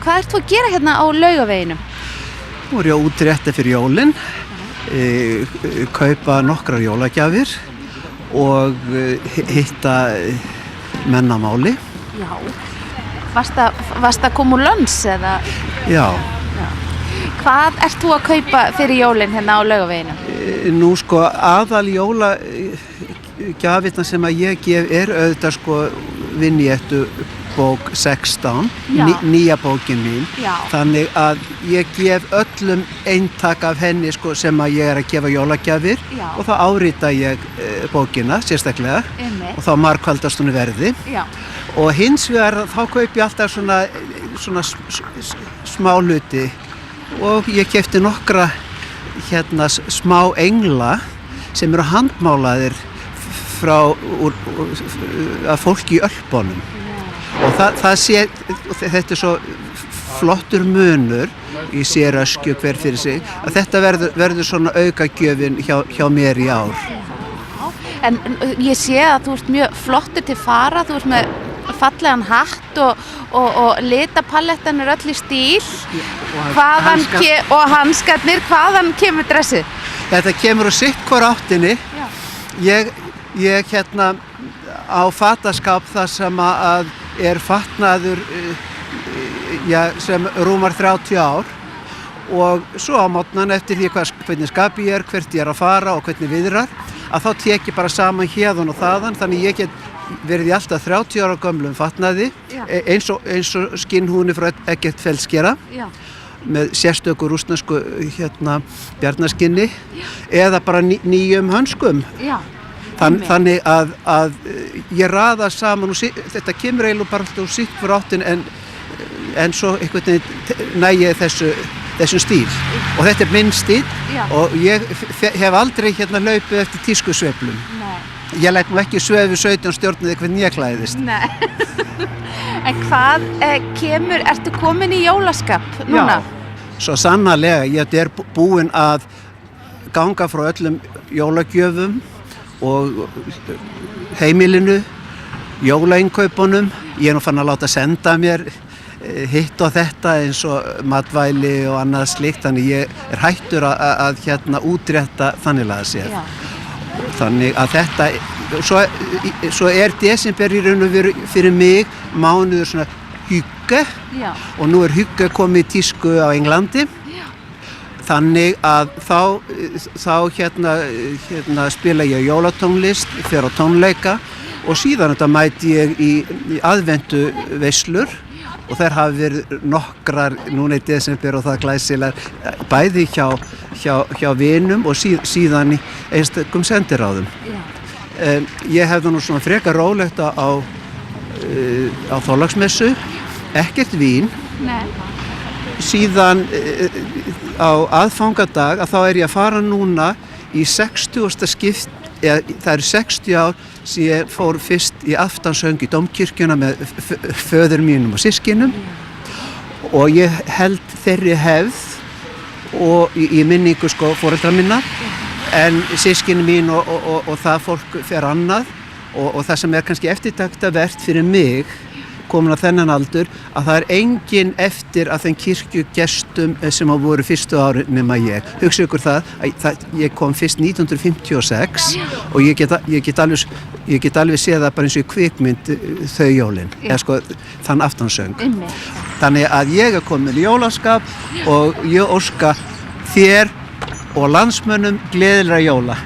hvað ert þú að gera hérna á Laugaveginum? Nú ég að útrétta fyrir jólin, kaupa nokkrar jólagjafir og hitta mennamáli. Já. Varst að koma úr Lons eða? Já. Hvað ert þú að kaupa fyrir jólin hérna á Laugaveginum? Nú aðal jólagjafirna sem að ég gef auðvitað Vinjettu bók 16, nýja bókin mín. Já. Þannig að ég gef öllum eintak af henni sem að ég að gefa jólagjafir. Já. Og þá árita ég bókina sérstaklega. Einmitt. Og þá margfaldast hún verði. Já. Og hins vegar þá kaupi ég alltaf svona smá hluti og ég keypti nokkra smá engla sem eru handmálaðir af fólki í Ölpunum. Og þetta svo flottur munur í séröskju hver fyrir sig að þetta verður svona aukagjöfin hjá mér í ár. En ég sé að þú ert mjög flottur til fara, þú ert með fallegan hatt og litapalettan öll í stíl. Og hanskarnir, hvaðan kemur dressið? Þetta kemur úr sitt hvor áttinni. Ég á fataskáp þar sem að fatnaður sem rúmar 30 ár og svo á morgnan eftir því hvernig skapi ég hvert ég að fara og hvernig viðrar að þá tek ég bara saman hérðan og þaðan þannig ég get verið í alltaf 30 ára gömlum fatnaði eins og skinnhúni frá Eggertfeldskera með sérstöku rússnesku bjarnaskinni eða bara nýjum hönskum. Þannig að ég raða saman og þetta kemur eiginlega bara alltaf úr sitt hvor áttin en svo einhvern veginn næ ég þessum stíl og þetta minn stíl og ég hef aldrei hlaupið eftir tískusveiflum. Ég læt nú ekki svefi 17 stjórnið hvernig ég klæðist. Nei. En hvað ertu komin í jólaskap núna? Já, svo sannarlega. Ég er búinn að ganga frá öllum jólagjöfum og heimilinu, jólainkaupunum. Ég nú fann að láta senda mér hitt og þetta eins og matvæli og annað slíkt, þannig ég hættur að útrétta þanniglega séð. Þannig að þetta, svo desember í raun og veru fyrir mig mánuður svona hygge og nú hygge komið í tísku á Englandi. Þannig að þá spila ég jólatónlist, fer á tónleika og síðan þetta mæti ég í aðventu veislur og þær hafa verið nokkrar núna í desember og það glæsilegar bæði hjá vinum og síðan í einstakum sendiráðum. Ég hefði nú svona frekar rólegt á Þorláksmessu, ekkert vín. Nei. Síðan á aðfangadag að þá ég að fara núna í 60. skipt, það 60 ár sem ég fór fyrst í aftansöng í Dómkirkjuna með föður mínum og systkinum og ég held þeirri hefð og í minningu foreldra minna en systkini mín og það fólk fer annað og það sem kannski eftirtaktavert fyrir mig komin á þennan aldur að það engin eftir af þeim kirkjugestum sem voru fyrstu ári nema ég. Hugsa ykkur það ég kom fyrst 1956 og ég get alveg séð það bara eins og í kvikmynd þau jólin, þann aftansöng. Þannig að ég komin í jólaskap og ég óska þér og landsmönnum gleðilegra jóla.